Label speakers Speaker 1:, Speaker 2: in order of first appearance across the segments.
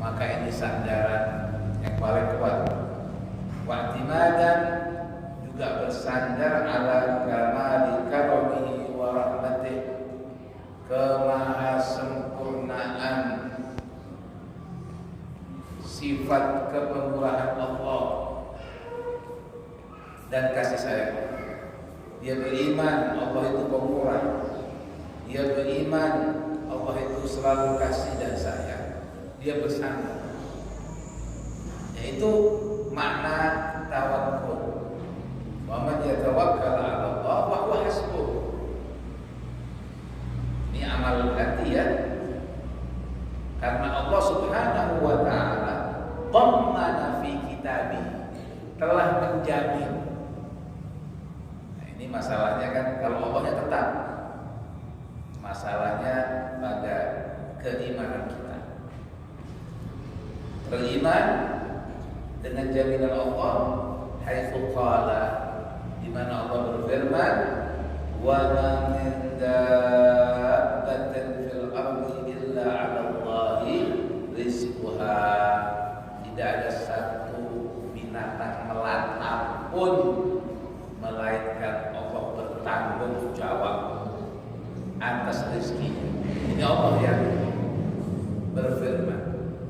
Speaker 1: maka ini sandaran yang paling kuat. Wa'timadan, juga bersandar ala kamali karamihi wa rahmatih, kemahasempurnaan sifat kepemurahan Allah dan kasih sayang. Dia beriman Allah itu pemurah. Dia beriman Allah itu selalu kasih dan sayang. Dia bersandar. Yaitu makna tawakkul. Wa man yatawakkal 'ala Allah fa huwa hasbuh. Ini amal hati ya. Karena Allah Subhanahu wa taala dhammana fi kitabih, telah menjamin. Nah, ini masalahnya kan kalau Allahnya tetap. Masalahnya pada keimanan kita. Beriman dengan jaminan Allah, haitsu qala, di mana Allah berfirman, wa ma min dabbatin fil ardi illa 'ala Allahi rizquha. Tidak ada satu binatang melata pun melainkan Allah bertanggung jawab atas rezekinya. Ini Allah yang berfirman.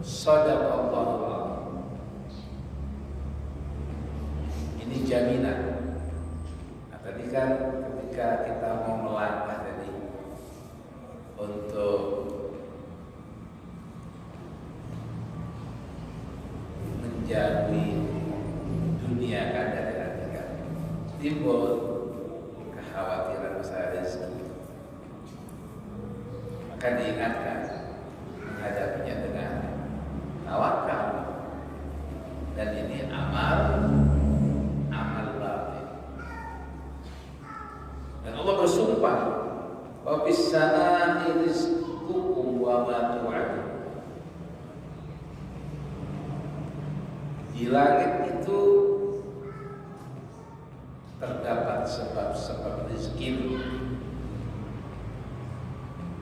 Speaker 1: Shadaqallahul azim. Ini jaminan. Nah, tadi kan ketika kita mau melangkah tadi untuk menjauhi dunia kan dari akhirat, timbul kekhawatiran masalah rezeki. Maka diingatkan menghadapinya dengan tawakal, dan ini amal batin. Dan Allah bersumpah, wa bis samaa'i rizqukum wa ma tu'adun. Di langit itu terdapat sebab-sebab rezeki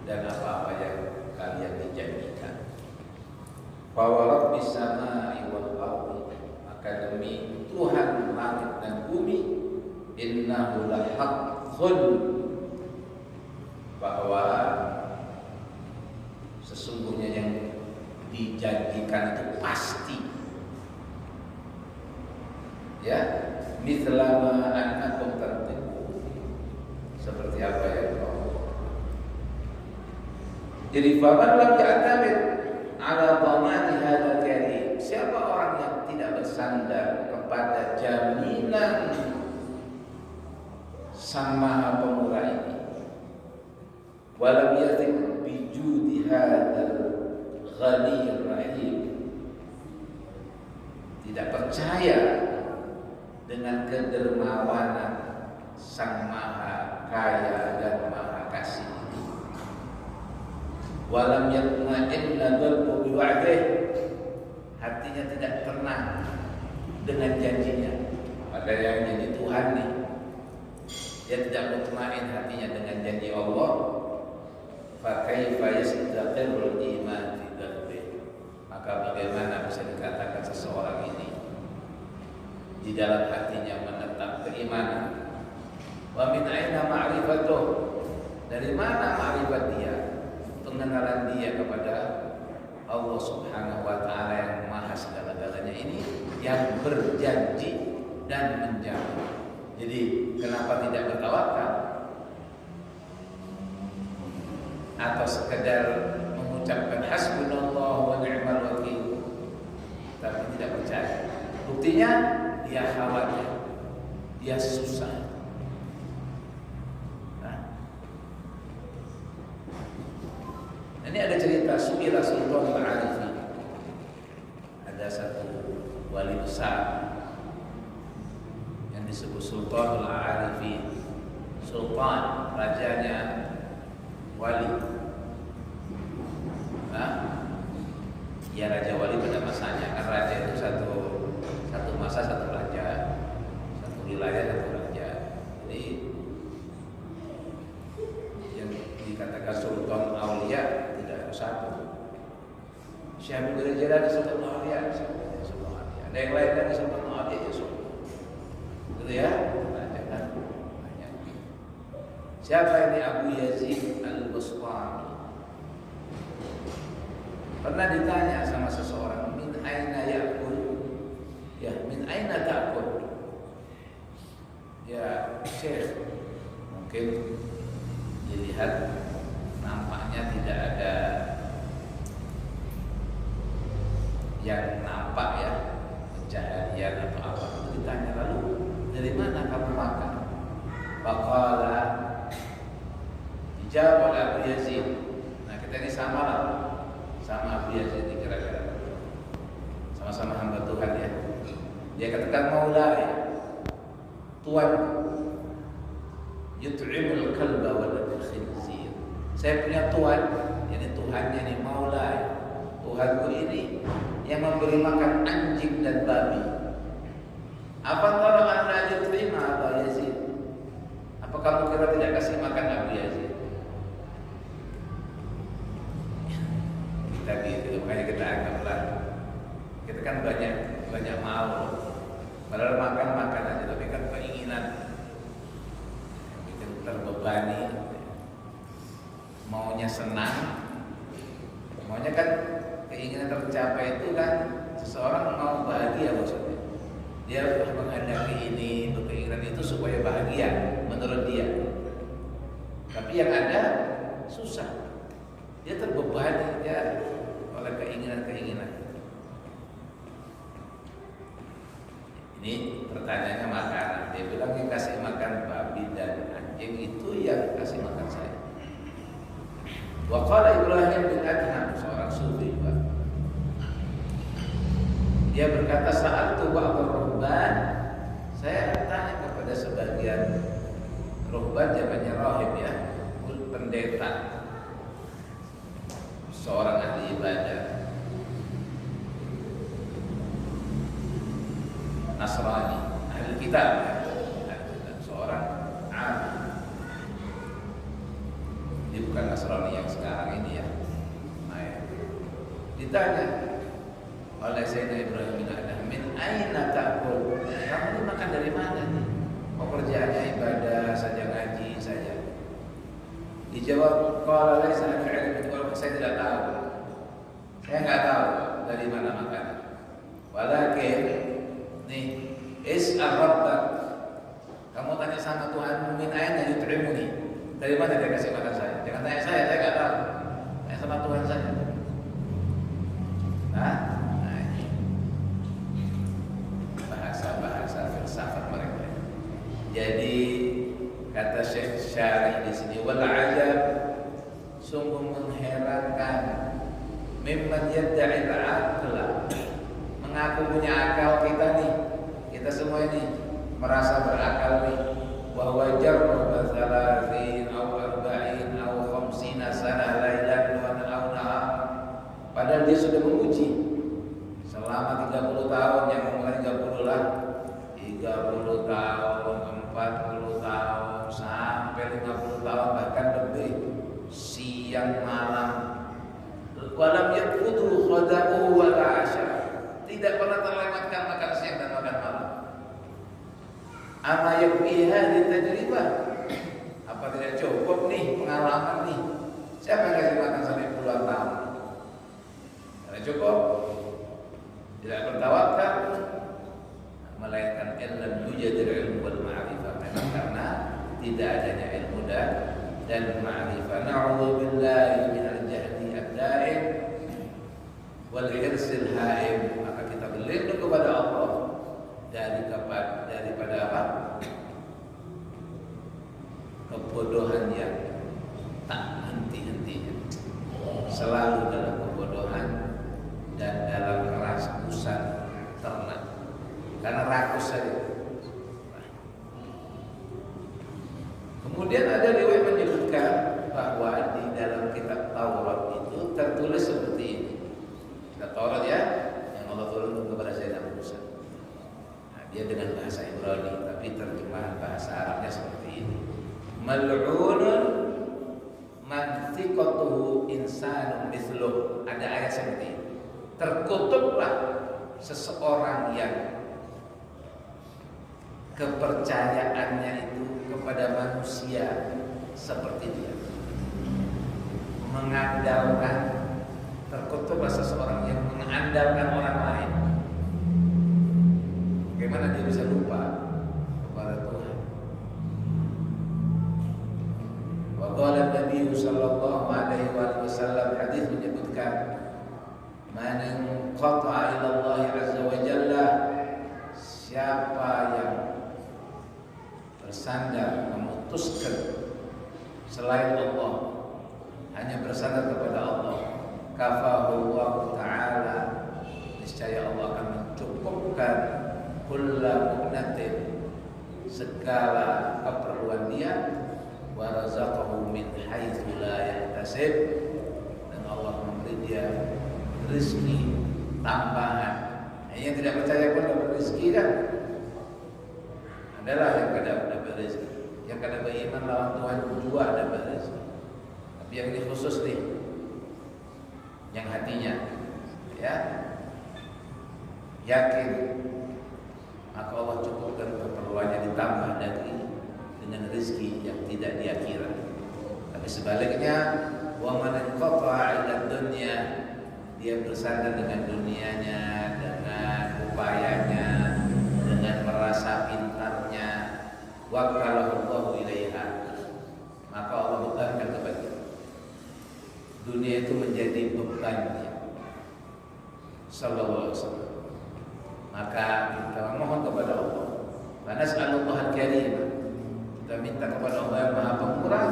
Speaker 1: dan apa-apa yang kalian dijanjikan. Wa rabbis samaa'i wal ardi, maka demi Tuhan langit dan bumi, innahu lahaqqun, bahwa sesungguhnya yang dijanjikan itu pasti. Ya, mithla ma annakum tartiqun, seperti apa yang kau. Jadi faman lam ya'tamid ala dhamani hadzal karim, siapa orang yang tidak bersandar kepada jaminan Sang Maha Pemurah ini, walam yathik bi judi hadzal ghaniyir rahim, tidak percaya dengan kedermawanan Sang Maha Kaya dan Maha Kasih ini, walam yatma'inna qalbu biwa'dih, hatinya tidak tenang dengan janjinya. Ada yang jadi Tuhan nih, dia tidak mutmain hatinya dengan janji Allah. Fa kaifa yastaqirrul iman fi qalbih, maka bagaimana bisa dikatakan seseorang ini di dalam hatinya menetap keimanan. Wa min aina ma'rifatuh, dari mana ma'rifat dia, pengenalan dia kepada Allah Subhanahu wa taala yang maha segala-galanya ini, yang berjanji dan menjamin. Jadi kenapa tidak bertawakal atau sekedar mengucapkan hasbunallah wa ni'mal wakil tapi tidak percaya? Buktinya dia khawatir, dia susah. Ini ada cerita Su'ila Sultan Al-Arifi. Ada satu wali besar yang disebut Sultan Al-Arifi. Sultan, rajanya wali. Ya raja wali pada masanya. Kan raja itu satu masa satu raja, satu wilayah satu raja. Jadi yang dikatakan Sultan Aulia tidak satu. Syekh Abdul Jalal sallallahu alaihi wasallam. Ada yang lain lagi sallallahu alaihi wasallam. Gitu ya? Jangan banyak. Siapa ini Abu Yazid Al-Bustami? Pernah ditanya sama seseorang, min aina yakul? Ya, min aina ta'kul? Ya, Syekh, mungkin dilihat nampaknya tidak ada yang nampak ya, pencaharian atau apa. Itu ditanya, lalu dari mana kamu makan? Faqala, dijawab oleh Abu Yazid. Nah, kita ini sama lah, sama Abu Yazid ini kira-kira. Sama-sama hamba Tuhan ya. Dia katakan maulai, Tuhan, yut'imul kalba wal khinzir. Saya punya Tuhan, ini Tuhannya ini maulai. Tuhanku ini yang memberi makan anjing dan babi. Apa tara anda yutrima Abu Yazid? Apa kamu kira tidak kasih makan Abu Yazid? Kita gitu, makanya kita anggaplah kita kan banyak mau. Padahal makan aja, tapi kan keinginan bikin terbebani, maunya senang, maunya kan keinginan tercapai itu kan seseorang mau bahagia maksudnya. Dia menghendaki ini, berkeinginan itu supaya bahagia menurut dia. Tapi yang ada susah. Dia terbebani ya oleh keinginan-keinginan. Ini pertanyaannya makanan. Dia bilang yang kasih makan babi dan anjing itu yang kasih makan saya. Wa qala Ibrahim bin Adham, seorang sufi juga. Dia berkata, saat tu ba'd ruhban, saya tanya kepada sebagian ruhban, jamannya rahib ya, pendeta, seorang ahli ibadah Nasrani, ahli kitab, seorang alim. Dia bukan Nasrani yang sekarang ini ya. Ditanya oleh Sayyidina Ibrahim bin Adham, min aina ta'kul? Kamu ini makan dari mana nih? Pekerjaannya ibadah saja, ngaji saja. Dijawab, qala laisa an ilmi, saya tidak tahu. Saya enggak tahu dari mana makan. Walakin nih, is'al rabbak. Kamu tanya sama Tuhan, min aina yut'imuni? Dari mana dia kasih makan saya? Jangan tanya saya enggak tahu. Tanya sama Tuhan saja. Nah, ini bahasa filsafat mereka. Jadi kata Syekh Syarih di sini, wal ajab, sungguh mengherankan, mimman yadda'i al-aqla, mengaku punya akal kita nih, kita semua ini merasa berakal nih, wa wajarra salasin aw arba'in aw khamsina sana lailan wa nahar. Padahal dia sudah menguji selama 30 tahun, yang ngomongnya 30 lah, 30 tahun, 40 tahun, sampai 50 tahun, bahkan lebih, siang malam. Walam yaqudu khadamu wa ta'asha, tidak pernah terlewatkan makan siang dan makan malam. Ama yakfi hadhihi tajribah, apa tidak cukup nih pengalaman nih? Siapa yang kasih makan sampai puluhan tahun? Tidak cukup, tidak bertawakal, melainkan ilmu yujadir ilmu wal ma'rifah, memang karena tidak adanya ilmu dan ma'rifah. Na'udzubillahi minal jahli ad-da'im wal hirsil ha'im. Maka kita berlindung kepada Allah daripada apa? Kebodohan yang tak henti-hentinya, selalu dalam kebodohan dan dalam kerakusan ternak, karena rakus saja. Kemudian ada riwayat menyebutkan bahwa di dalam kitab Taurat itu tertulis seperti ini. Kitab Taurat ya, yang Allah terkutuklah seseorang yang kepercayaannya itu kepada manusia seperti dia, mengandalkan. Terkutuklah seseorang yang mengandalkan orang lain. Bagaimana dia bisa lupa kepada Tuhan? Wa qala Nabi sallallahu alaihi wasallam, hadis menyebutkan, man qata'a ila Allah azza wa jalla, siapa yang bersandar memutuskan selain Allah, hanya bersandar kepada Allah, kafahu Allah Ta'ala, niscaya Allah akan mencukupkan kulla mu'natin, segala keperluan dia, wa razaqahu min haitsu la yahtasib, dan Allah memberi dia rezeki tambahan. Yang tidak percaya pun dapat rezeki kan? Adalah yang kada dapat rezeki. Yang kada beriman lawan Tuhan juga dapat rezeki. Tapi yang ini khusus nih, yang hatinya ya yakin, maka Allah cukupkan keperluannya, ditambah lagi dengan rezeki yang tidak dia kira. Tapi sebaliknya, wa man qata'a ila dunya, dia bersandar dengan dunianya, dengan upayanya, dengan merasa pintarnya, wakalahu Allahu ilaiha, maka Allah bebankan kepada dunia itu menjadi bebannya sallallahu alaihi wasallam. Maka kita mohon kepada Allah, wa nas'alullah al-karim, kita minta kepada Allah yang Maha Pemurah,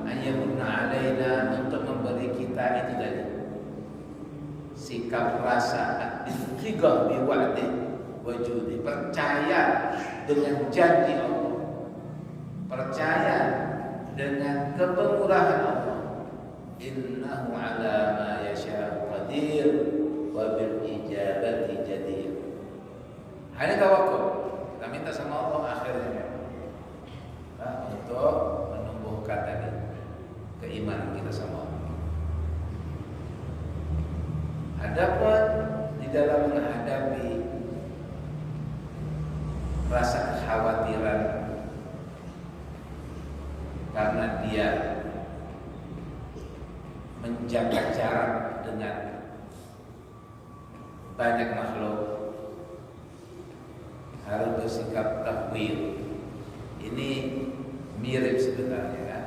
Speaker 1: ayyamunna alaina, untuk memberi kita itu tadi sikap rasa al-istighah bi wa'di wajudi, percaya dengan janji Allah, percaya dengan kepemurahan Allah. Innahu ala ma yasha'u qadir wa bil ijabati jadir. Hanya tawakal, kita minta sama Allah akhirnya untuk menumbuhkan tadi keimanan kita sama Allah. Adapun di dalam menghadapi rasa kekhawatiran karena dia menjaga jarak dengan banyak makhluk, harus bersikap takwil. Ini mirip sebenarnya kan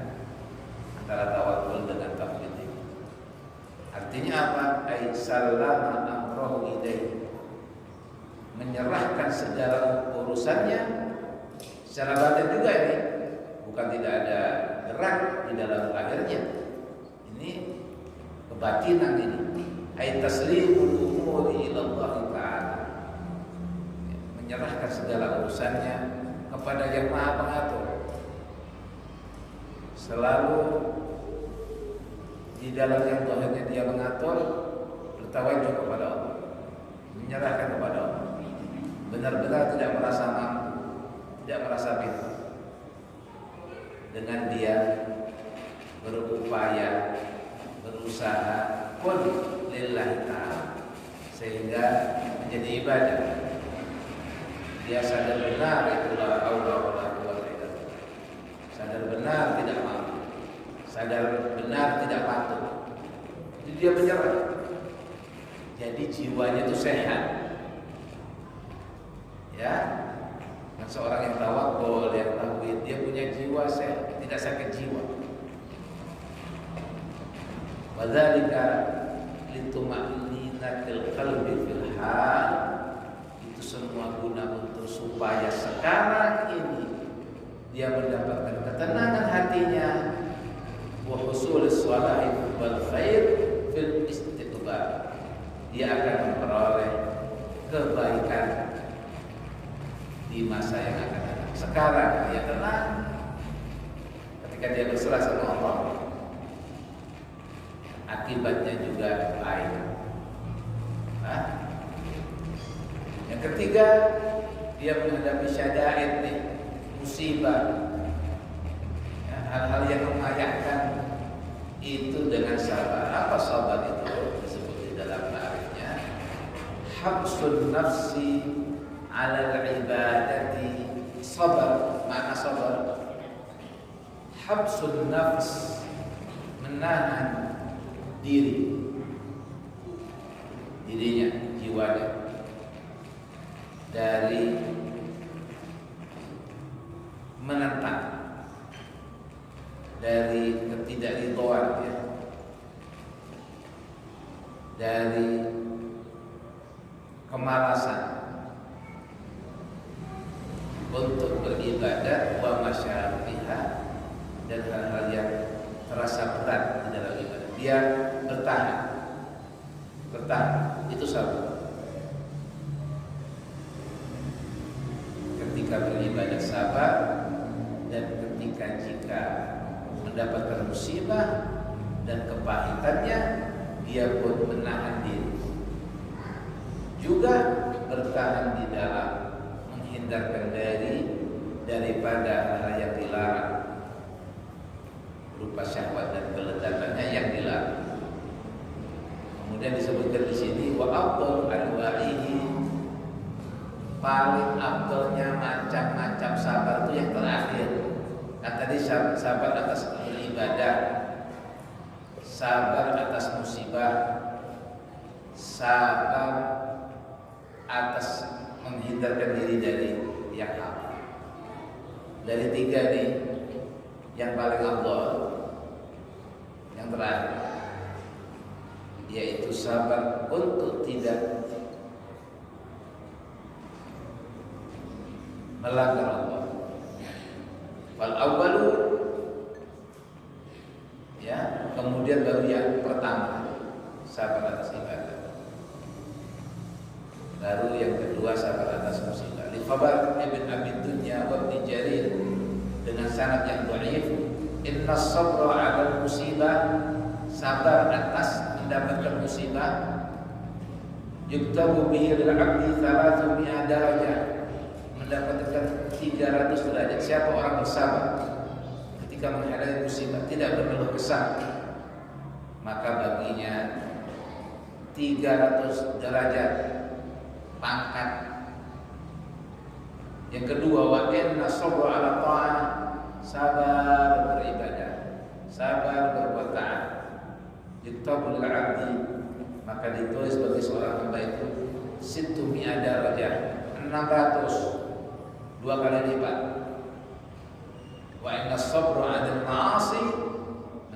Speaker 1: antara tawakul dengan takwil ini. Artinya apa? Ai sallama amrahu ilaihi, menyerahkan segala urusannya secara batin juga ini, bukan tidak ada gerak di dalam lahirnya. Ini kebatinan ini. Ai taslimul umuri ila Allah Ta'ala, menyerahkan segala urusannya kepada Yang Maha Pengatur. Selalu di dalam yang zahirnya dia mengatur, bertawajuh kepada Allah, menyerahkan kepada Allah, benar-benar tidak merasa mampu, tidak merasa pintar. Dengan dia berupaya, berusaha pun lillahi ta'ala, sehingga menjadi ibadah. Dia sadar benar itulah Allah wala quwwata illa billah. Sadar benar tidak mampu, sadar benar tidak patuh. Jadi dia menyerah. Jadi jiwanya itu sehat. Ya, dan seorang yang tawakal, yang tauhid, dia punya jiwa sehat, tidak sakit jiwa. Wadzalika lituma'ninatil qalbi fil hal, itu semua guna untuk supaya sekarang ini dia mendapatkan ketenangan hatinya, wa husulis salahi wal khair fil istiqbal, dia akan memperoleh kebaikan di masa yang akan datang. Sekarang dia tenang, ketika dia berserah sama Allah, akibatnya juga baik. Nah, yang ketiga, dia menghadapi syada'id nih, musibah, ya, hal-hal yang memayahkan itu dengan sabar. Apa sabar itu? Disebut di dalam ta'rifnya, habsun nafsi 'ala al-ibadati sabar. Makna sabar, habsun nafs, menahan dirinya, jiwanya dari menentang, dari ketidakridhoan, ya, dari kemalasan untuk beribadah, wa masyarafiha, dan hal-hal yang terasa berat di dalam ibadah. Dia bertahan, itu sabar. Ketika beribadah sabar, dan ketika jika mendapatkan musibah dan kepahitannya, dia pun menahan diri. Juga bertahan di dalam menghindarkan diri daripada hal yang dilarang, berupa syahwat dan kelezatannya yang dilarang. Kemudian disebutkan di sini wa afdal anwa'ihi, paling afdalnya macam-macam sabar itu yang terakhir. Kan tadi sabar atas beribadah, sabar atas musibah, sabar atas menghindarkan diri dari yang haram. Dari tiga nih, yang paling afdal, yang terakhir, yaitu sabar untuk tidak melanggar Allah. Wal awwalu, ya, kemudian baru yang pertama, sabar atas ibadah. Baru yang kedua, sabar atas musibah. Li khabar Ibn Abi Dunya wa Ibn Jarir dengan sanad yang dhaif, inna sabra 'ala musibah, sabar atas mendapatkan musibah, yuktabu bihi lil 'abdi 300 darajah, mendapatkan 300 derajat. Siapa orang bersabar ketika menghadapi musibah, tidak berkeluh kesah, maka baginya 300 derajat pangkat. Yang kedua, wa inna sabra 'ala ta'ah, sabar beribadah, sabar berbuat taat, yuktabu lil 'abdi, maka ditulis bagi seorang hamba itu 600 darajah, 600, 2 kali lipat. Wa inna sabra 'anil ma'asi,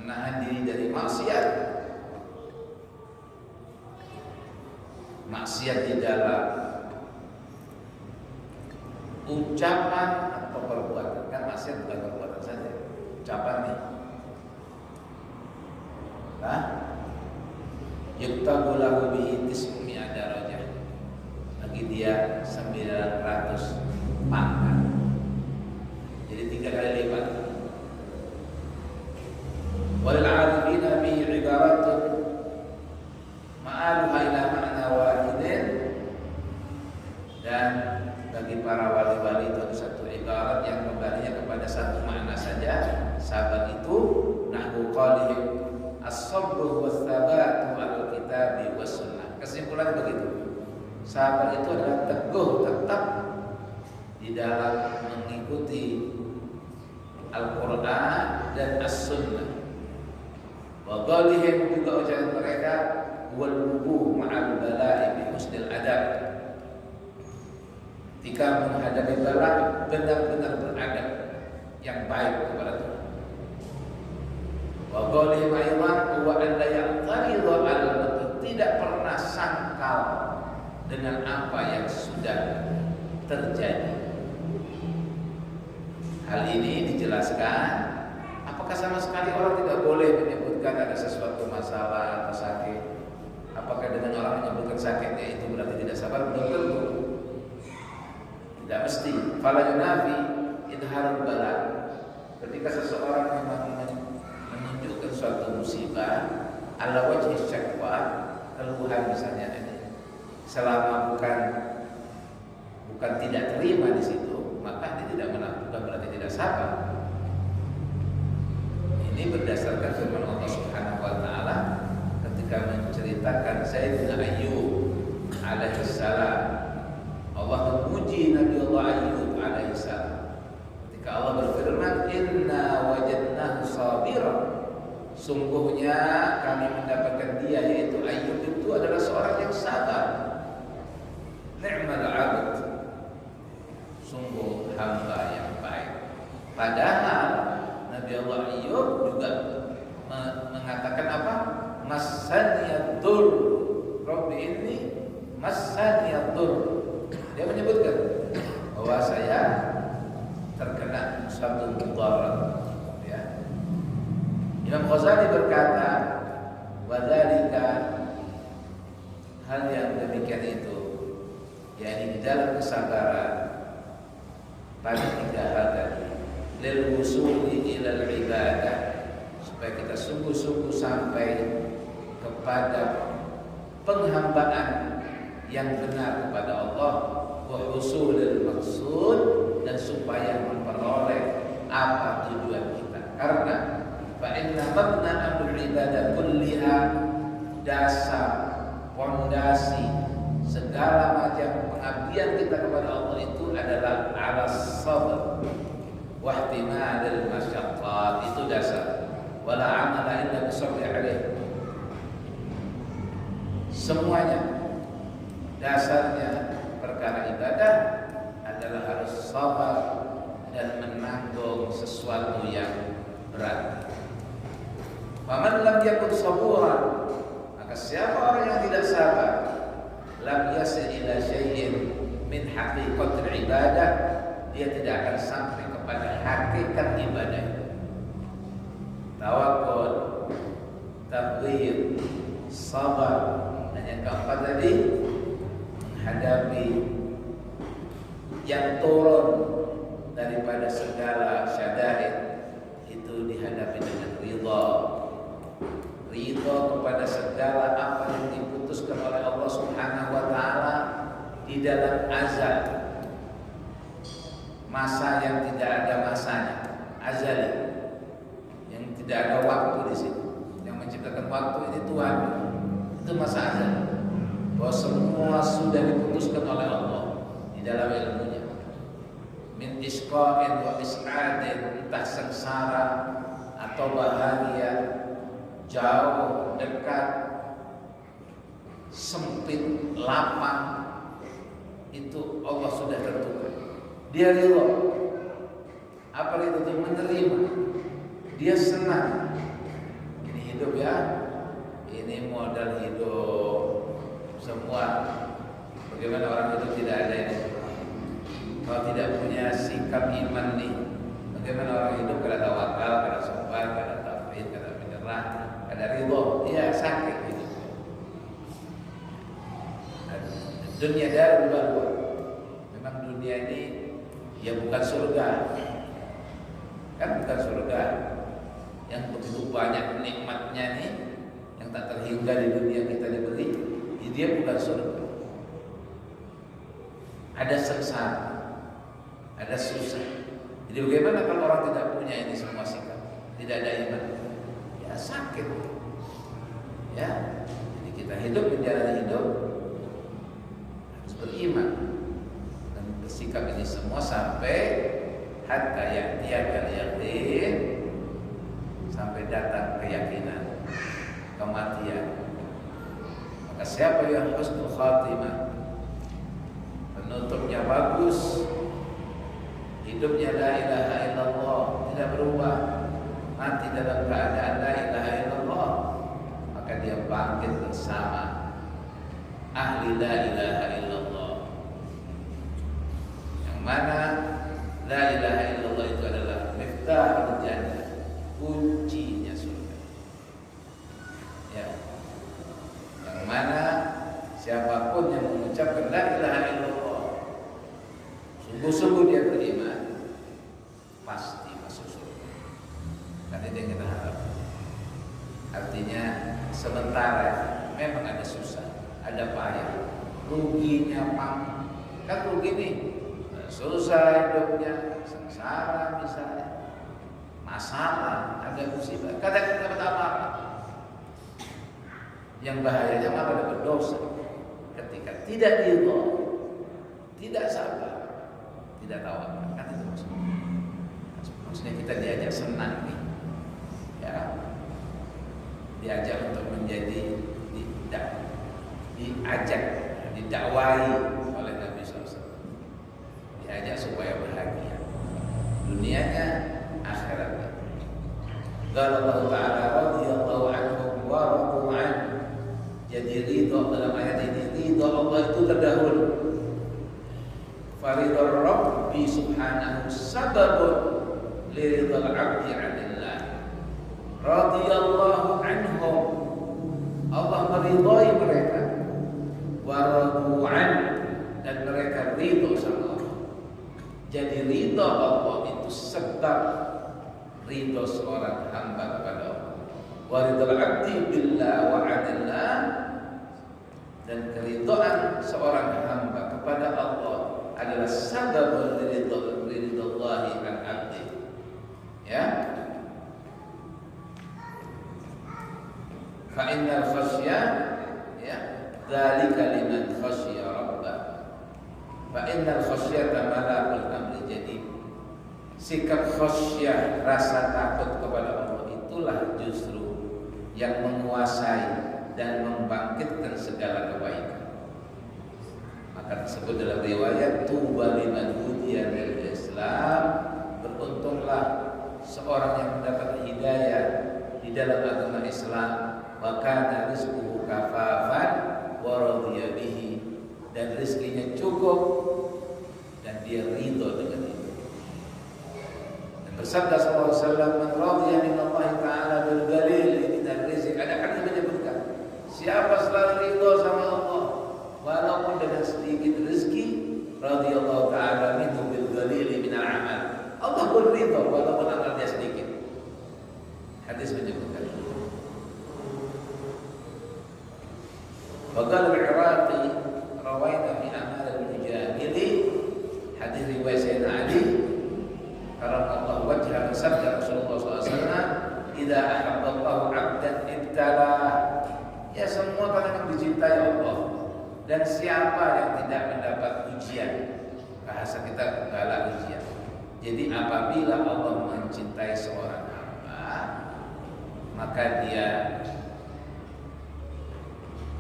Speaker 1: menahan diri dari maksiat, maksiat di dalam ucapan atau perbuatan. Kan maksiat bukan perbuatan saja, ucapan nih. Yuktabu lahu bihi 900 darajah, bagi dia 900 pangkat. Jadi 3 kali lipat. Wal 'arifina bihi 'ibaratun ma'aluha ila ma'na wahidin, dan bagi para wali-wali itu ada satu ibarat yang kembalinya kepada satu makna saja. Sabar itu nahwu qalihim as-sabru was-sabatu 'alal kitabi was sunnah. Kesimpulan begitu. Sabar itu adalah teguh tetap di dalam mengikuti Al-Qur'an dan As-Sunnah. Wa qalihim, juga ucapan mereka, wal wudu ma'al bala'i bi husnil adab. Ketika menghadapi bala, benar-benar beradab yang baik kepada Tuhan. Wa qalihim ayman wa an la ya'taridhu 'ala al-batil, tidak pernah sangkal dengan apa yang sudah terjadi. Hal ini dijelaskan, apakah sama sekali orang tidak boleh menyebutkan ada sesuatu masalah atau sakit? Apakah dengan orang menyebutkan sakitnya itu berarti tidak sabar? Belum tentu. Tidak mesti. Fala yunafi idharul bala. Ketika seseorang memang menunjukkan suatu musibah, ala wajhi syakwa, keluhan misalnya ini, selama bukan tidak terima di situ, maka dia tidak bukan berarti tidak sabar. Ini berdasarkan firman Allah Subhanahu wa taala ketika menceritakan Zaid bin Ayyub alaihi sungguhnya kami mendapatkan dia, yaitu Ayyub itu adalah seorang yang sabar. Ni'mal 'abd, sungguh hamba yang baik. Padahal Nabi Allah Ayyub juga mengatakan apa? Massaniyad-dur, Rabbi inni massaniyad-dur. Dia menyebutkan bahwa saya terkena satu mudarat. Ya. Imam Ghazali berkata, wadzalika, hal yang demikian itu, yakni di dalam kesabaran pada 3 hal tadi, lil wusuli ilal ibadah, supaya kita sungguh-sungguh sampai kepada penghambaan yang benar kepada Allah, wa husulul maksud, dan supaya memperoleh apa tujuan kita. Karena fa inna mabna amrul ibadah kulliha, dasar pondasi segala macam pengabdian kita kepada Allah itu adalah alas sabr wa ihtimalul masyaqqat, itu dasar. Wala amala illa bisabri alaih. Semuanya dasarnya perkara ibadah adalah harus sabar dan menanggung sesuatu yang berat. Faman lam yakun saburan, maka siapa orang yang tidak sabar, lam yasil ila syai'in min haqiqatil ibadah, dia tidak akan sampai kepada hakikat ibadah. Tawakkul, tabghir, sabar, dan yang keempat tadi menghadapi yang turun daripada segala syadaid, itu dihadapi dengan ridha. Ridha kepada segala apa yang diputuskan oleh Allah Subhanahu wa taala di dalam azal. Masa yang tidak ada masanya, azali, yang tidak ada waktu di sini. Yang menciptakan waktu ini Tuhan. Itu masa azal. Bahwa semua sudah diputuskan oleh Allah di dalam ilmunya. Min isqa'in wa is'adin, entah sengsara atau bahagia, jauh, dekat, sempit, lapang, itu Allah sudah tentukan. Dia ridha. Apa itu? Menerima. Dia senang. Ini hidup ya. Ini modal hidup. Semua. Bagaimana orang hidup tidak ada ini? Kalau tidak punya sikap iman nih, bagaimana orang hidup kada tawakal, kada sabar, kada tauhid, kada menyerah, kada ridha, dia sakit gitu. Dunia darul balwa. Memang dunia ini ya bukan surga. Kan bukan surga. Yang begitu banyak nikmatnya nih, yang tak terhingga di dunia kita diberi, dia bukan surga. Ada sengsara, ada susah. Jadi bagaimana kalau orang tidak punya ini semua sikap, tidak ada iman? Ya sakit. Ya, jadi kita hidup menjalani hidup harus beriman dan bersikap ini semua sampai hatta ya'tiyakal yaqin, sampai datang keyakinan, kematian. Maka siapa yang husnul khatimah, penutupnya bagus, hidupnya la ilaha illallah, tidak berubah, mati dalam keadaan la ilaha illallah, maka dia bangkit bersama ahli la ilaha illallah. Yang mana la ilaha illallah itu adalah miftahul jannah, kuncinya surga. Ya. Yang mana siapapun yang mengucapkan la ilaha illallah, sungguh-sungguh dia beriman, pasti masuk surga. Kan itu yang kita harap. Artinya sementara memang ada susah, ada payah, ruginya kan rugi nih, susah hidupnya, sengsara misalnya, masalah, ada musibah, kadang dapat apa-apa. Yang bahayanya malah dapat dosa ketika tidak ridha, tidak sabar, tidak tawakal. Kan itu maksudnya kita diajak senang nih, ya. diajak untuk menjadi diajak didakwai oleh Nabi SAW, diajak supaya bahagia dunianya akhiratnya. Qala Allah Ta'ala radhiyallahu anhum wa radu an. Jadi ridho dalam ayat ini, ridho Allah itu terdahulu. Faridhur Rabbi subhanahu sababun liridhal abdi anillah. Radhiyallahu anhum, Allah meridhai mereka. Wa radu an, dan mereka ridho sama Allah. Jadi ridho Allah itu sebab ridho seorang hamba kepada Allah. Wa ridhal abdi billah wa anillah, dan keridhaan seorang hamba kepada Allah adalah sababun liridhallahi an abdi. Ya. Fa innal khasyya, ya, dzalika liman khasyya rabbah. Fa innal khasyata malakul amri. Jadi sikap khasyah, rasa takut kepada Allah itulah justru yang menguasai dan membangkitkan segala kebaikan. Maka tersebut dalam riwayat, tuba liman hudiya lil Islam, beruntunglah seorang yang mendapat hidayah di dalam agama Islam, wa kana rizquhu kafafan wa radiya bihi, dan rezekinya cukup dan dia ridho dengan itu. Dan bersabda sallallahu alaihi wasallam, man radiya min Allah Ta'ala bil qalil min ar-rizq, ada hadis menyebutkan, siapa selalu ridho sama Allah walaupun dengan sedikit rezeki, radhiyallahu ta'ala minhu bil qalil min al-amal, Allah pun ridho walaupun amal dia sedikit. Hadis menyebutkan. Waqala al-Iraqi rawaina fi amal al-mujahidi, hadis riwayat Sayyidina Ali karramallahu wajhahu, sabda Rasulullah SAW, idza ahabballahu 'abdan ibtalah. Ya, semua kan akan dicintai Allah, dan siapa yang tidak mendapat ujian, bahasa kita bala ujian. Jadi apabila Allah mencintai seorang hamba, maka dia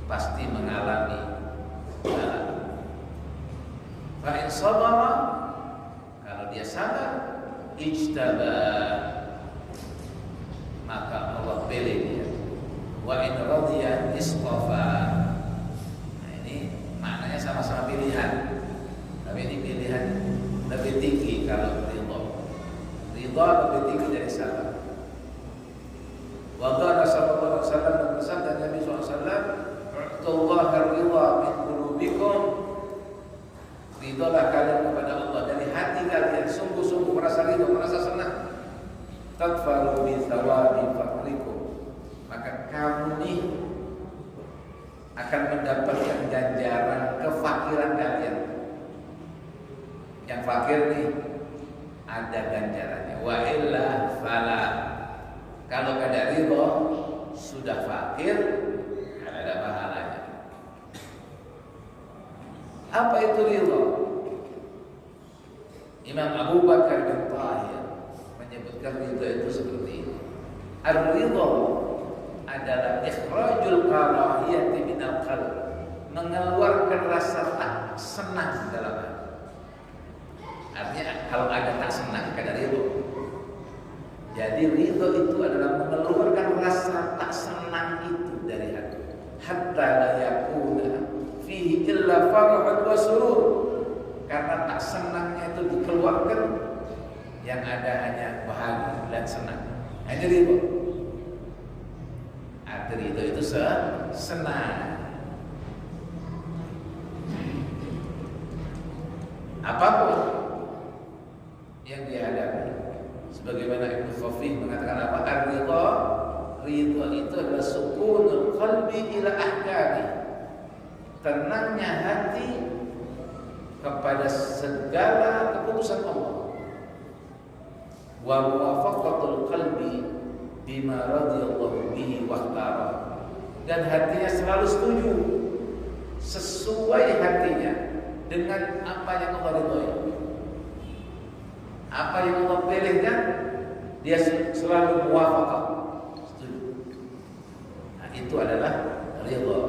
Speaker 1: pasti mengalami bala. Fa in sabara, kalau dia sabar, ijtabah, maka Allah pilih dia. Wa in radiya istafa. Nah, ini maknanya sama-sama pilihan, tapi ini pilihan lebih tinggi kalau ridha. Ridha lebih tinggi dari sabar. Wa qala sallallahu alaihi wasallam, bersabda Nabi SAW, "U'tullaha ar-ridha min qulubikum." Ridhalah kalian kepada Allah dari hati kalian, sungguh-sungguh merasa ridha, merasa senang. Tadfaru bi thawabi faqrikum, maka kamu nih akan mendapatkan ganjaran kefakiran kalian. Yang fakir nih ada ganjarannya. Wa illa fala, kalau kada ridho sudah fakir, ada pahalanya. Apa itu ridho? Imam Abu Bakar bin Tahir menyebutkan ridho itu seperti ini. Ar-ridho adalah ikhrajul karahiyati minal qalb, mengeluarkan rasa tak senang dalam hati. Artinya kalau ada tak senang, kada ridho. Jadi ridho itu adalah mengeluarkan rasa tak senang itu dari hati. Hatta la yakuna fihi illa farah wa surur, karena tak senangnya itu dikeluarkan, yang ada hanya bahagia dan senang. Hanya ridho. Arti ridho itu senang. Apapun yang dihadapi, sebagaimana Ibnu Khafif mengatakan apa? Ar-ridha, ridho itu adalah sukunul qalbi ila ahkami, tenangnya hati kepada segala keputusan Allah. Wa muwafaqatul qalbi bima radhiyallahu bihi wa ikhtara, dan hatinya selalu setuju, sesuai hatinya dengan apa yang Allah ridhoi. Apa yang Allah pilihkan, dia selalu muwafaqah, setuju. itu adalah ridha.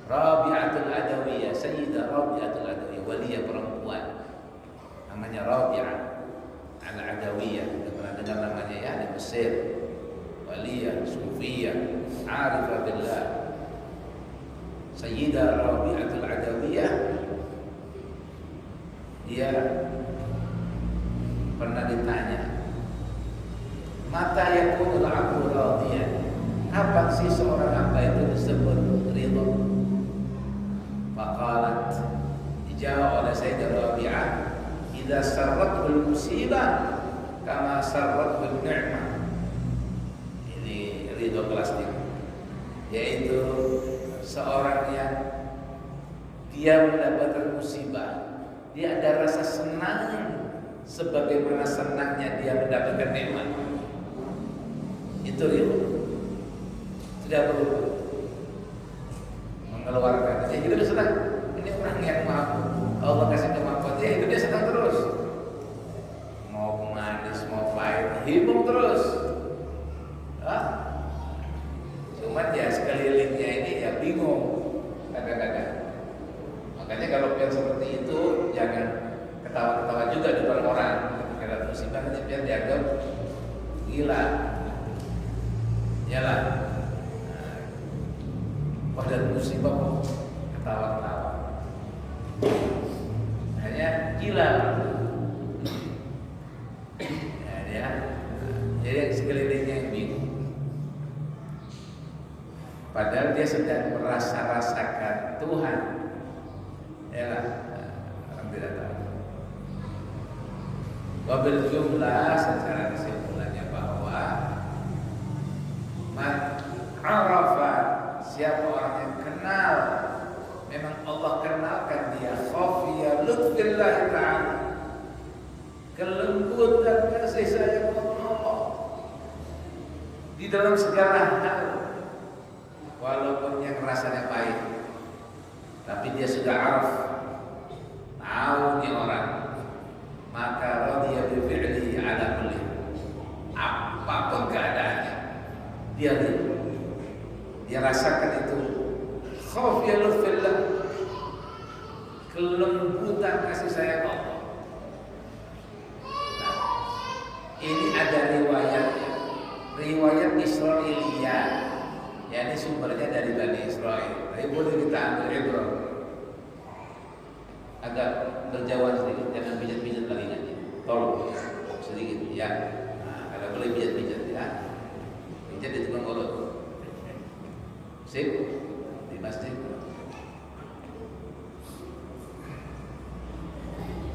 Speaker 1: Rabi'atul Adawiyah, Sayyidah Rabi'atul Adawiyah, waliya perempuan namanya Rabi'ah Al-Adawiyah. Kita pernah dengar namanya ya di Mesir. Waliyah, Sufiyah, Arifah billah. Sayyidah Rabi'atul Adawiyah, dia pernah ditanya, mata yakunul abdu radiyan, kapan sih seorang hamba itu disebut ridha? Faqalat, dijawab oleh Sayyidah Rabi'ah, idza sarratul musibah kama sarratul ni'mah. Ini ridha kelas 3, yaitu seorang yang dia mendapatkan musibah, dia ada rasa senang sebagaimana senangnya dia mendapatkan nikmat. Itu ridha. Tidak perlu mengeluarkan. Ya hidupnya senang. Ini orang yang mampu, Allah kasih kemampuan, ya hidupnya senang terus. Mau manis, mau pahit, hibur terus. Cuman ya sekelilingnya ini ya bingung kadang-kadang. Makanya kalau biar seperti itu jangan ketawa-ketawa juga di depan orang. Ketika ada musibah nanti biar dianggap gila. Iyalah. Pada musibah kok ketawa-ketawa. Hanya gila. Ya, jadi sekelilingnya yang bingung. Padahal dia sedang merasa-rasakan Tuhan. Yalah, orang tidak tahu. Wabil jumlah secara kesimpulannya bahwa man arafa, siapa orang yang kenal, memang Allah kenalkan dia khafiya lutfillah ta'ala, kelembutan kasih sayang Allah di dalam segala hal, walaupun yang rasanya pahit, tapi dia sudah araf, tahu nih orang, maka radhiya bi fi'lihi ala kulli, apapun keadaannya dia rasakan itu khafiya lutfillah, kelembutan kasih sayang Allah. Nah, ini ada riwayat Israiliyah, yakni sumbernya dari Bani Israel. Tapi boleh kita ambil ibrah. Agak berjauhan sedikit, jangan pijat-pijat telinganya. Tolong sedikit ya. Nah, kalau boleh pijat-pijat ya. Pijat di tukang urut. Sip di masjid.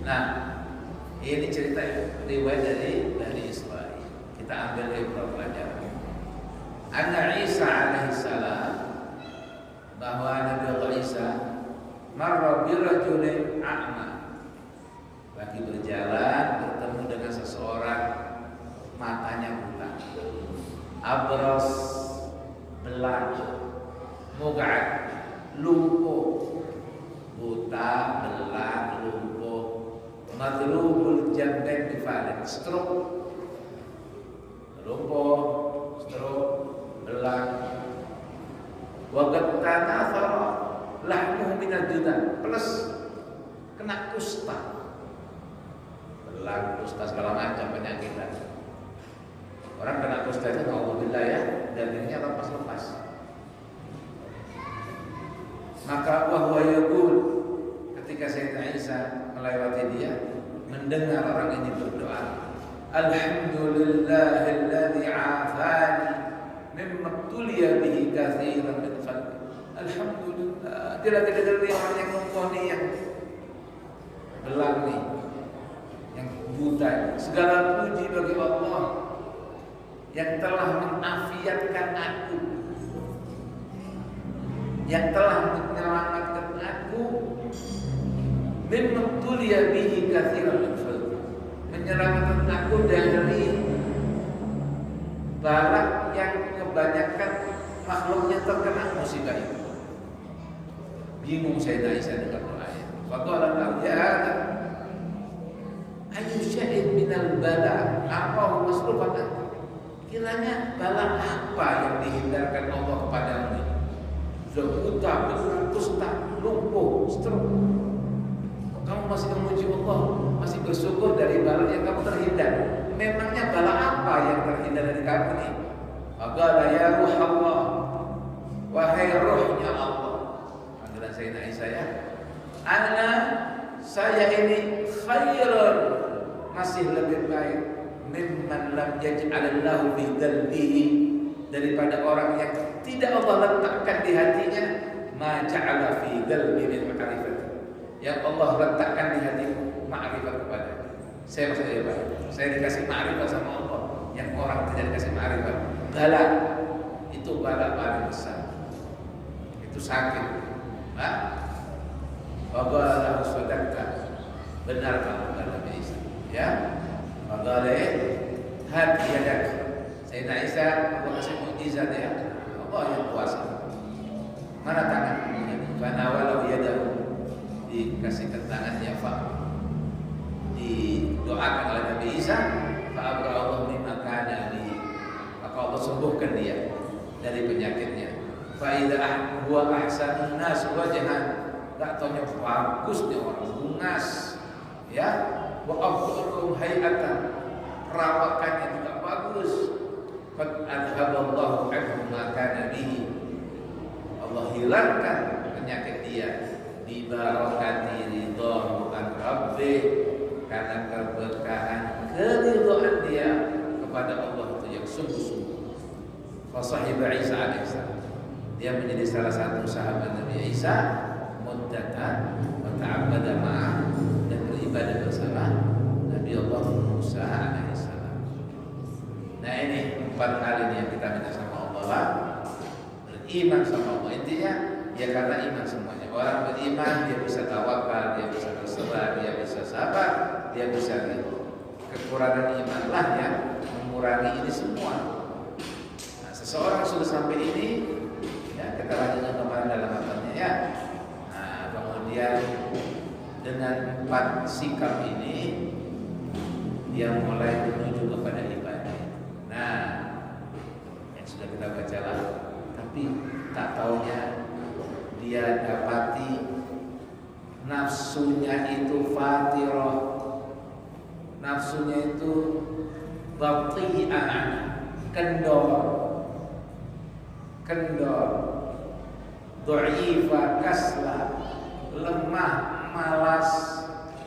Speaker 1: Nah, ini cerita riwayat dari Bani Israel. Kita ambil ibrah pelajaran. Anna Isa alaihissalam, bahwa Nabi Allah Isa marra birajulin a'ma, lagi berjalan bertemu dengan seseorang matanya buta, abras belang, mug'ad lumpuh, buta belang lumpuh, madrubul jambain bifalin, stroke, lumpuh, stroke, belang, wagat tanah lahmuh minal judan, plus kena kusta, belang, kusta segala macam penyakit. Orang kena kusta itu na'udzubillah ya, dagingnya lepas-lepas. Maka wahwa yaqul, ketika Sayyidina Isa melewati dia, mendengar orang ini berdoa, alhamdulillahilladzi afani mimma tuliya bihi katsiran min khalqi. Alhamdulillah, dia lagi dengar nih orang yang lumpuh nih, yang belang nih, yang buta. Segala puji bagi Allah yang telah mengafiatkan aku, yang telah menyelamatkan aku, mimma tuliya bihi katsiran min khalqi, menyelamatkan aku dari balak yang kebanyakan makhluknya terkena musibah itu. Bingung Sayyidina Isa dengan doanya. Faqala lahu ya Adam, ayu syai'in minal bala apa masrufan anta? kiranya bala apa yang dihindarkan Allah kepadamu? Sudah buta, berkusta, lumpuh, stroke. Kamu masih memuji Allah, masih bersyukur dari bala yang kamu terhindar. Memangnya bala apa yang terhindar dari kamu ini? Qala ya ruh Allah, wahai ruhnya Allah. Panggilan Sayyidina Isa ya. Ana, saya ini khairun, masih lebih baik mimman lam yaj'alallahu fi qalbihi, daripada orang yang tidak Allah letakkan di hatinya ma ja'ala fi qalbi min ma'rifat, yang Allah letakkan di hati ma'rifat kepada. Saya maksudnya Pak, saya dikasih ma'rifat sama Allah, yang orang tidak dikasih ma'rifat. Bala itu bala paling besar, itu sakit. Waqala sadaqta, benar kamu kata Isa. Ya, waqala hati yadak. Sayyidina Isa Allah kasih mukjizat ya, Allah yang kuasa. Mana tangannya? Karena walau yadahu, dikasihkan tangannya Pak, didoakan oleh Nabi Isa, fa'abra Allah mimma kana li, maka Allah sembuhkan dia dari penyakitnya. Faidah huwa ahsanun nas wajhan, gak taunya bagusnya orang bungas, ya, wa afdalum hayatan, perawakannya juga bagus. Qad adhaballahu anhu ma kana bihi, Allah hilangkan penyakit dia bi barakati ridho an rabbih, karena keberkahan keridhaan dia kepada Allah itu yang sungguh-sungguh. Fa sahiba Isa alaihissalam, dia menjadi salah satu sahabat Nabi Isa, muddatan wa ta'abbada ma'ah, dan beribadah bersama Nabi Allah Musa alaihissalam. Nah ini 4 hal ini yang kita minta sama Allah, beriman sama Allah. Intinya ya karena iman semuanya. Orang beriman dia bisa tawakal, dia bisa berserah, dia bisa sabar, dia bisa ridho. Kekurangan imanlah yang mengurangi ini semua. Nah, seseorang sudah sampai ini, ya kita lanjutkan kemarin dalam matanya ya. Nah, kemudian dengan 4 sikap ini dia mulai menuju kepada ibadah. Nah, yang sudah kita baca lah, tapi tak taunya dia dapati nafsunya itu fatirah, nafsunya itu bati'ah, kendor, dhaifah, kaslah, lemah, malas,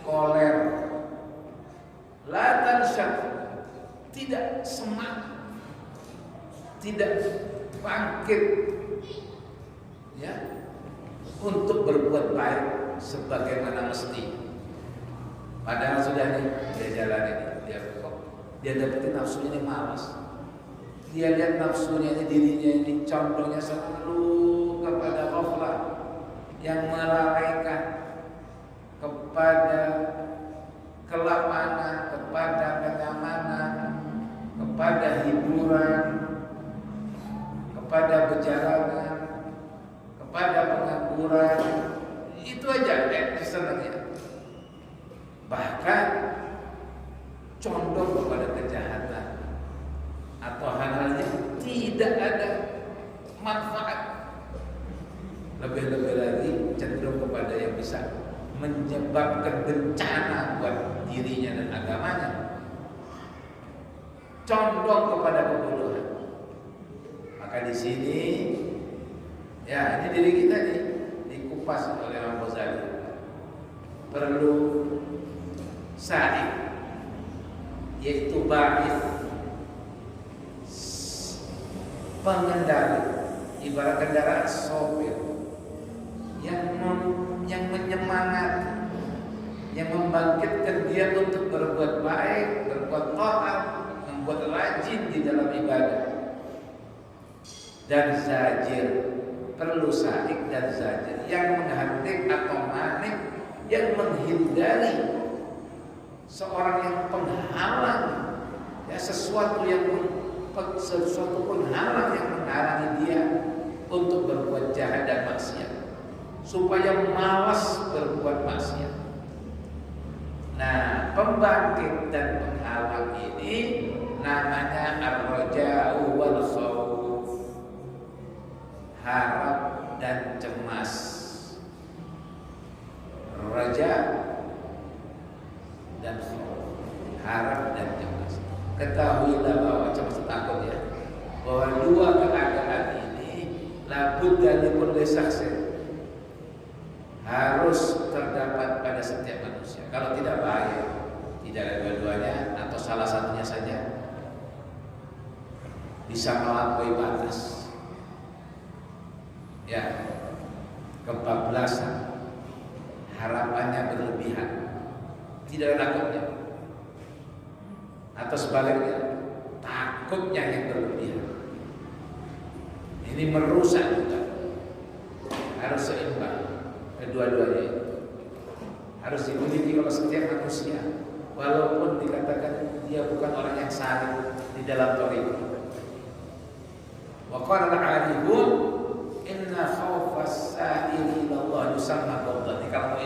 Speaker 1: koler, la tansyat, tidak semangat, tidak bangkit, ya, untuk berbuat baik sebagaimana mesti. Padahal sudah nih dia jalan ini, dia dapetin nafsunya ini malas. Dia lihat nafsunya ini, dirinya ini condongnya selalu kepada ghaflah, yang melalaikan, kepada kelapangan, kepada kenyamanan, kepada hiburan, kepada perjalanan, kepada pengangguran. Itu aja senangnya. Bahkan condong kepada kejahatan atau hal-hal yang tidak ada manfaat. Lebih-lebih lagi cenderung kepada yang bisa menyebabkan bencana buat dirinya dan agamanya. Condong kepada kebodohan. Maka di sini, ya ini diri kita nih dikupas oleh Imam Ghazali. Perlu sa'i, yaitu ba'id, pengendali, ibarat kendaraan sopir yang menyemangati, yang membangkitkan dia untuk berbuat baik, berbuat taat, membuat rajin di dalam ibadah. Dan zajir, perlu sa'i dan zajir, yang menghadik atau manik, yang menghindari, seorang yang penghalang, ya, sesuatu penghalang yang menghalangi dia untuk berbuat jahat dan maksiat, supaya malas berbuat maksiat. Nah, pembangkit dan penghalang ini namanya ar-raja'u wal khauf, harap dan cemas. Raja dan khauf, harap dan cemas. Ketahuilah bahwa cemas takut ya, bahwa dua keadaan ini labud dari kulli syakhsin, harus terdapat pada setiap manusia. Kalau tidak bahaya, tidak ada dua-duanya atau salah satunya saja bisa melampaui batas. Ya, kebablasan, harapannya berlebihan, tidak ada takutnya, atau sebaliknya takutnya yang berlebihan. Ini merusak juga. Harus seimbang kedua-duanya itu. Harus dimiliki oleh setiap manusia, walaupun dikatakan dia bukan orang yang saleh di dalam thariqah. Wa qala al-'arifun inna khawfas sa'ili ila Allah yusamma qawdan. Kalau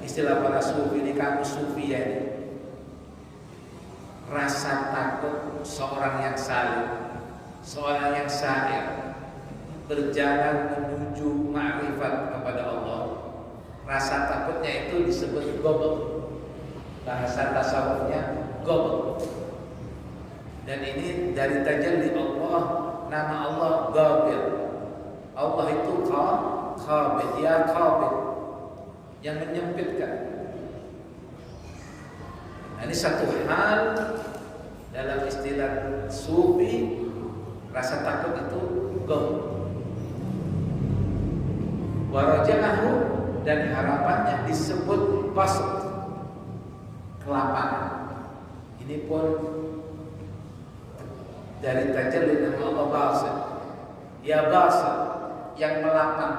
Speaker 1: istilah para sufi ini, kamu sufi ya ini. Rasa takut seorang yang saleh, seorang yang sa'ir berjalan menuju ma'rifat kepada Allah, rasa takutnya itu disebut gobek. Bahasa tasawufnya gobek. Dan ini dari tajalli Allah, nama Allah Ghabir. Allah itu Qabid, ya Qabid, yang menyempitkan. Nah, ini satu hal dalam istilah sufi, rasa takut itu gobek. Warajahu, dan harapannya disebut basat, kelapangan. Ini pun dari tajalli nama Allah basat, ya basat, yang melapangkan,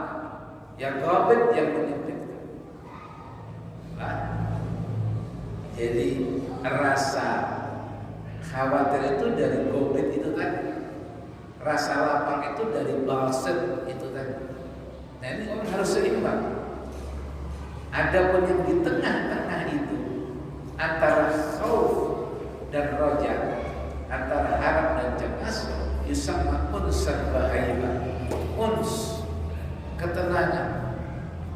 Speaker 1: ya ghabid, yang menyempitkan. Nah, jadi rasa khawatir itu dari ghabid itu tadi, rasa lapang itu dari basat itu tadi. Nah, ini orang harus seimbang. Adapun yang di tengah-tengah itu antara khauf dan raja, antara harap dan cemas, yusamma unsan bahaya. Uns, ketenangan,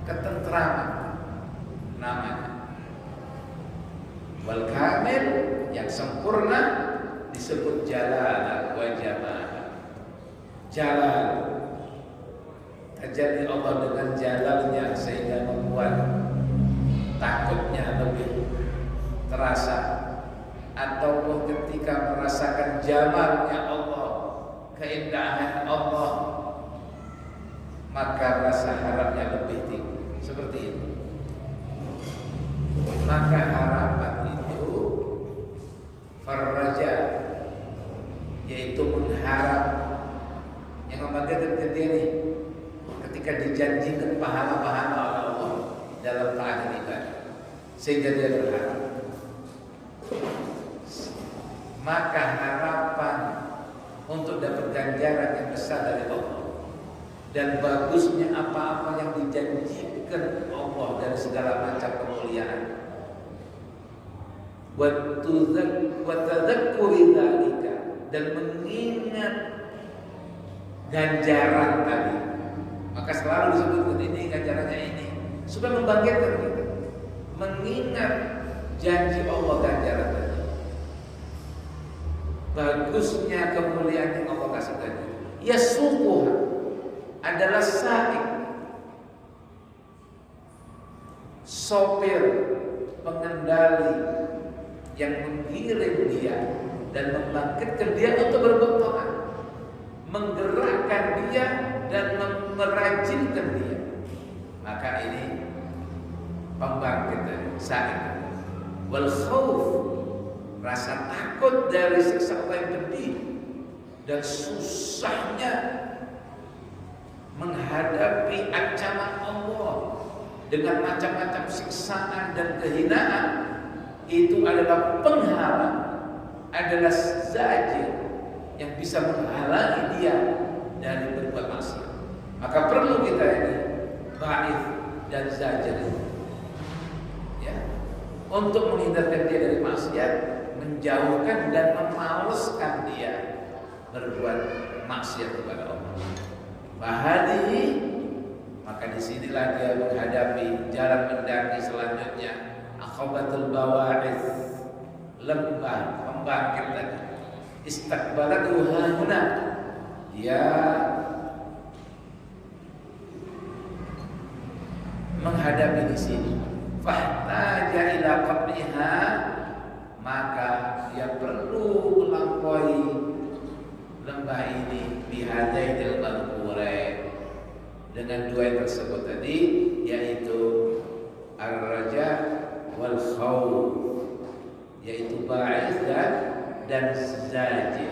Speaker 1: ketentraman namanya. Wal kamil, yang sempurna, disebut jalal wa jamal. Jalal, tajalli Allah dengan jalalnya sehingga membuat takutnya lebih terasa, ataupun ketika merasakan jamalnya Allah, keindahan Allah, maka rasa harapnya lebih tinggi. Seperti itu. Maka harapan itu farraja, yaitu mengharap, yang membangkitkan diri ketika dijanjikan pahala-pahala oleh Allah dalam taat ibadah, sehingga dia berharap. Maka harapan untuk dapat ganjaran yang besar dari Allah dan bagusnya apa-apa yang dijanjikan Allah dari segala macam kemuliaan, wa tadzakkuri dzalika, dan mengingat ganjaran tadi. Maka selalu disebutkan ini ganjarannya ini, supaya membangkitkan kita, mengingat janji Allah ganjaran tadi, bagusnya kemuliaan yang Allah kasih tadi. Yasuquha adalah saik, sopir, pengendali yang menggiring dia dan membangkitkan dia untuk berbuat taat, menggerakkan dia dan merajinkan dia. Maka ini pembangkit dari saik. Wal khauf, rasa takut dari siksa Allah yang pedih dan susahnya menghadapi ancaman Allah dengan macam-macam siksaan dan kehinaan, itu adalah penghalang, adalah zajir yang bisa menghalangi dia dari berbuat maksiat. Maka perlu kita ini ba'if dan zajir, ya, untuk menghindarkan dia dari maksiat, menjauhkan dan memaleskan dia berbuat maksiat kepada Allah. Fahadihi, maka disinilah dia menghadapi jalan mendaki selanjutnya, aqabatul bawa'id, lembah pembangkit tadi. Istaqbalatu hahuna, dia menghadapi di sini. Fahtaja ila qat'iha, maka dia perlu melampaui lembah ini bihadainil madhkurain, dengan dua yang tersebut tadi, yaitu ar-raja wal khawf, yaitu ba'is dan zajir.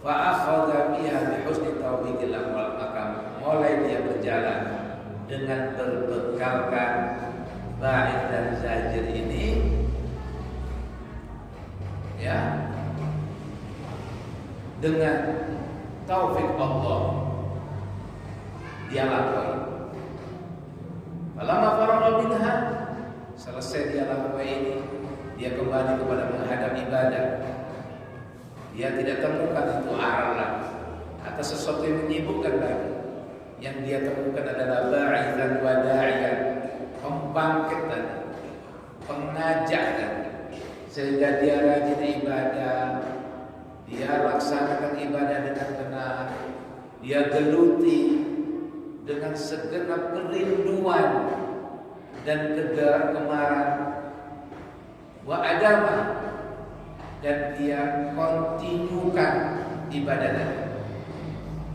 Speaker 1: Fa akhadha biha bi husni tawfiqil amwal, maka mulai dia berjalan dengan berbekalkan ba'is dan zajir ini, ya, dengan taufik Allah dia lampaui. Falamma faragha minha, selesai dia lampaui ini, dia kembali kepada menghadap ibadah. Dia tidak temukan itu arah atau sesuatu yang menyibukkan lagi. Yang dia temukan adalah ba'ithan wa da'iyan, pembangkit tadi, pengajak tadi, sehingga dia rajin ibadah, dia laksanakan ibadah dengan benar, dia geluti dengan segenap kerinduan dan kegemaran, wa adama, dan dia kontinukan ibadahnya.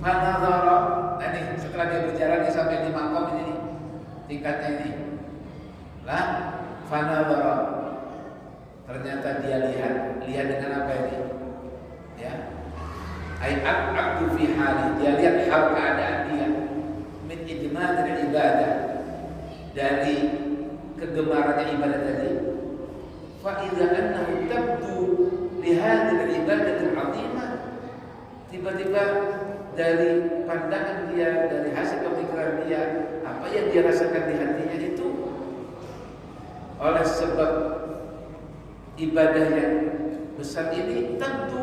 Speaker 1: Fanadhara, ini setelah dia berjalan dia sampai di makom ini, tingkatnya ini. Lah, fanadhara, ternyata dia lihat dengan apa ini? Ya, abdu fi hali, dia lihat hal keadaan dia min ijmadil ibadah, dari kegemarannya ibadah tadi. Fa idza annahu tabdu li hadhihi ibadatul azimah, tiba-tiba dari pandangan dia, dari hasil pemikiran dia, apa yang dia rasakan di hatinya itu, oleh sebab ibadah yang besar ini, tentu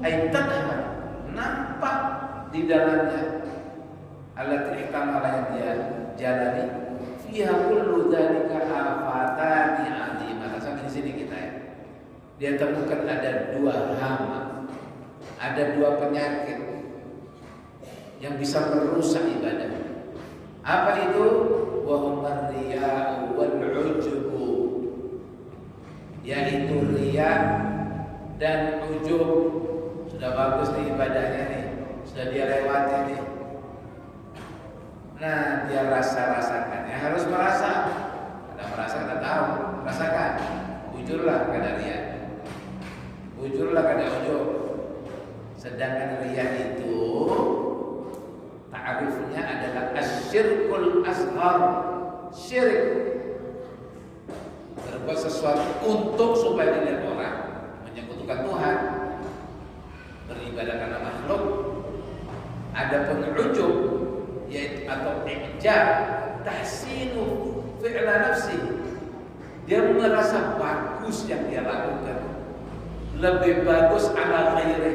Speaker 1: aitatha, nampak di dalamnya allati ihtamala yang dia jalani, fiha kullu dzalika afatani azimah. Sampai di sini kita ya. Dia temukan ada dua hama, ada dua penyakit yang bisa merusak ibadah. Apa itu? Wa humar riya'u wal 'ujubu, yaitu riya dan ujub. Sudah bagus nih ibadahnya nih, sudah dia lewati nih. Nah, dia rasakan, ya harus merasa. Ada merasa, ada tahu, rasakan. Ujurlah kada riya, ujurlah kada ujub. Sedangkan riya itu ta'rifnya adalah asyirkul asghar, syirik, berbuat sesuatu untuk supaya dilihat orang, menyekutukan Tuhan, beribadah karena makhluk. Adapun ujub, yaitu atau i'jab, tahsinu fi'la nafsi, dia merasa bagus yang dia lakukan, lebih bagus ala ghairi,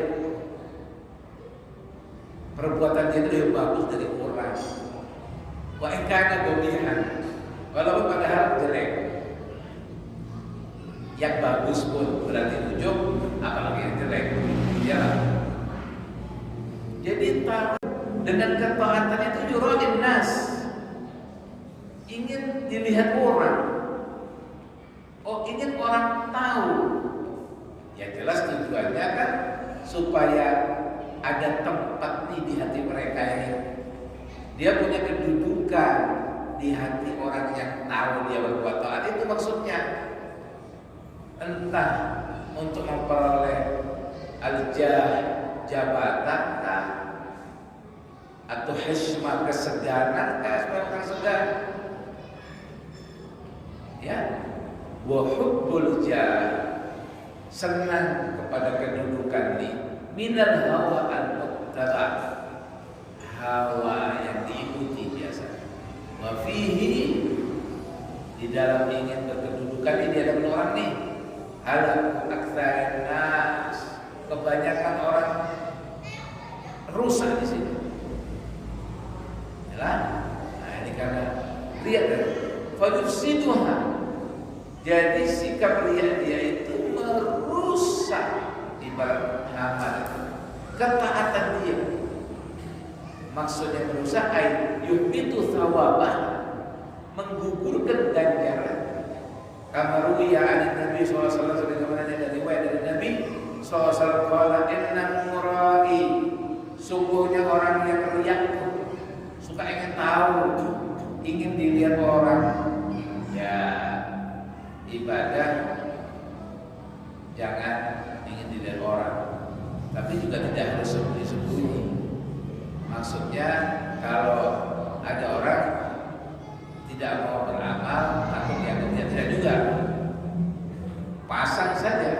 Speaker 1: perbuatan dia itu lebih bagus dari orang. Wa in kana gobihan, walaupun padahal jelek. Yang bagus pun berarti ujub, apalagi yang jelek. Ya. Jadi tahu dengan ketaatan itu yura'in nas, ingin dilihat orang. Oh, ingin orang tahu. Ya jelas tujuannya kan supaya ada tempat nih di hati mereka ini. Dia punya kedudukan di hati orang yang tahu dia berbuat taat, itu maksudnya. Entah untuk memperoleh al-jah, jabatan, atau hishmah, kesegaran, sebagai segan. Ya, wa hubbul jah, senang kepada kedudukan ini, minal hawa al-muqtada, hawa yang diikuti biasa. Wa fihi, di dalam ingin berkedudukan ini ada orang nih, halaku aktsarin nas, kebanyakan orang rusak di sini. Ya, nah ini karena riya dan fayufsiduha. Jadi sikap riya dia itu merusak ibarat amal, ketaatan dia. Maksudnya merusak yuhbitu thawabah, menggugurkan ganjaran. Kama ruwiya an Nabi sallallahu alaihi wasallam, sebagaimana dari riwayat dari Nabi sallallahu alaihi wasallam, qala inna murai, sungguhnya orang yang riya suka ingin tahu, ingin dilihat orang. Ya, ibadah jangan ingin dilihat orang, tapi juga tidak harus sembunyi-sembunyi. Maksudnya kalau ada orang tidak mau beramal takut dianggap dia tidak juga, pasang saja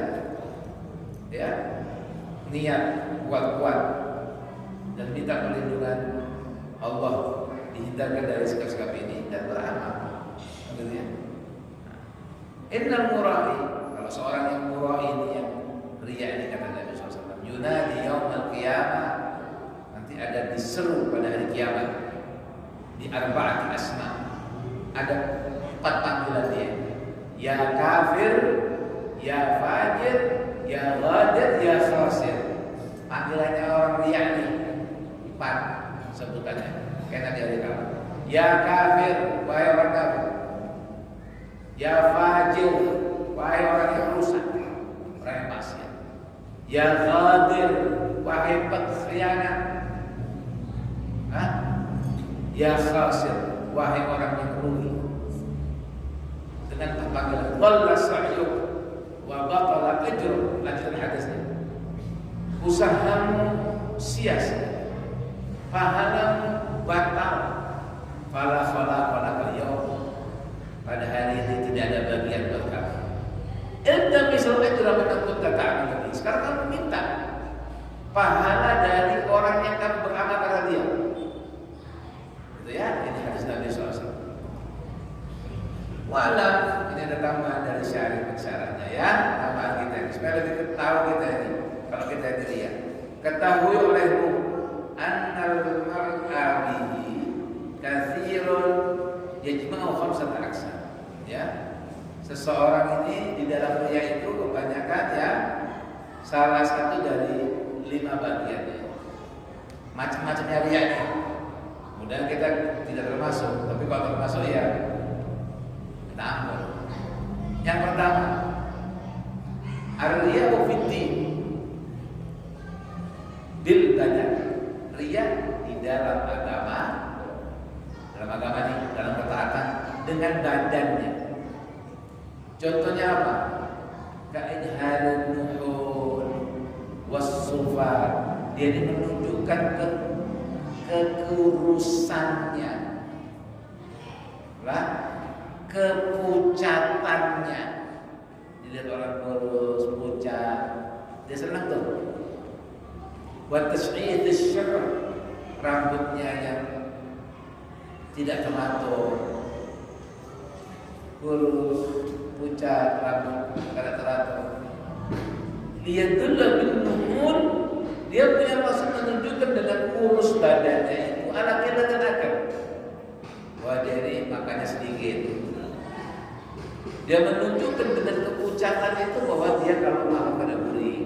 Speaker 1: ya niat kuat-kuat dan minta perlindungan Allah, dihindarkan dari sikap-sikap ini dan beramal, gitu ya. Innal murai, kalau seorang yang murai ini, yang riya ini, kata Nabi SAW, yunadi yaumal qiyamah, nanti ada diseru pada hari kiamat di arba'ati asma, ada 4 panggilan dia, ya kafir, ya fajir, ya ghadir, ya khasir. Panggilannya orang riya ini 4 sebutannya, kayak tadi hari kamu. Ya kafir, wahai orang kafir. Ya fajir, wahai orang yang rusak, orang yang maksiat. Ya ghadir, wahai pengkhianat. Ya khasir, wahai orang yang rugi. Dengan panggilan dhalla sa'yuk wa batala ajruk, lanjutan hadisnya. Usahamu sia-sia, pahalamu batal, fala khalaqal yawm, pada hari ini tidak ada bagian buat kamu. Enta misalnya sudah menempuh kata ini. Sekarang kamu minta pahala dari orang yang kamu beramal karena dia. Itu ya, ini hadis Nabi SAW. Walau ini ada tambahan dari syaratnya ya, tambahan kita ini supaya lebih tahu kita ini. Kalau kita ini ya, ketahui olehmu annal mar'a bihi katsirun yajma'u khamsata aksa. Ya, seseorang ini di dalam riya itu kebanyakan ya salah satu dari 5 bagiannya. Macam-macamnya riya ini. Mudah kita tidak termasuk, tapi kalau termasuk ya kita ambil. Yang pertama, ar-riya'u fid-din bil badan. Riya di dalam agama ini, dalam ketaatan dengan badannya. Contohnya apa? Ka'idharun nuhun was-sufar. Dia ini menunjukkan kekurusannya, lah, kepucatannya. Dilihat orang kurus, pucat, dia senang tuh. Wa tas'id asy-syar, rambutnya yang tidak teratur, kurus, pucat, rambut tidak teratur. Liyadullah bin nuhun, dia punya maksud menunjukkan dengan kurus badannya itu ala qillatil akal. Wah, jadi makannya sedikit. Dia menunjukkan dengan kepucatan itu bahwa dia kalau makan pada beri.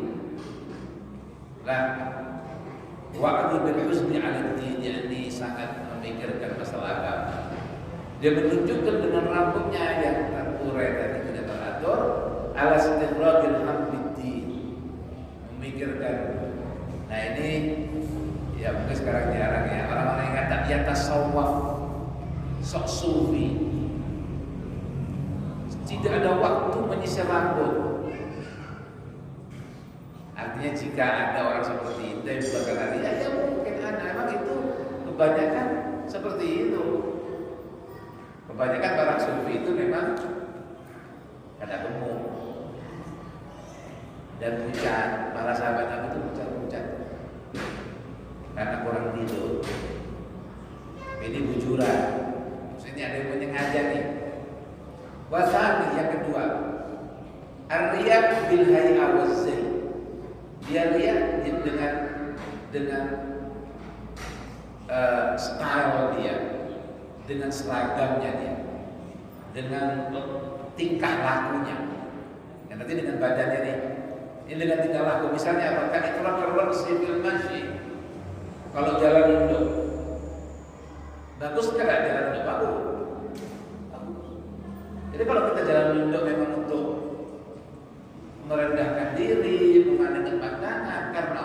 Speaker 1: Nah, wa'adu bil husni 'ala din, yakni sangat memikirkan masalah agama. Dia menunjukkan dengan rambutnya yang terurai tadi tidak teratur, ala istighrabil hamdi, memikirkan. Nah ini ya mungkin sekarang jarang ya, orang-orang yang kata ya tasawuf, sok sufi, tidak ada waktu menyisir rambut. Artinya jika ada orang seperti itu yang berkata ya mungkin ada, emang itu kebanyakan seperti itu. Kebanyakan para sufi itu memang ada gemuk dan pucat. Para sahabat Nabi itu pucat-pucat karena kurang tidur. Ini bujuran. Maksudnya ada yang menyengaja nih. Wasani yang kedua, Ar-riya bil hay'a waz zai. Dia riya dengan style dia, dengan seragamnya dia, dengan tingkah lakunya. Ya, nanti dengan badannya nih. Ini dengan tingkah laku. Misalnya apa? Kan itulah keluar sifil masyi. Kalau jalan nunduk, bagus kan jalan nunduk? Bagus. Jadi kalau kita jalan nunduk memang untuk merendahkan diri, memandangkan pandangan, karena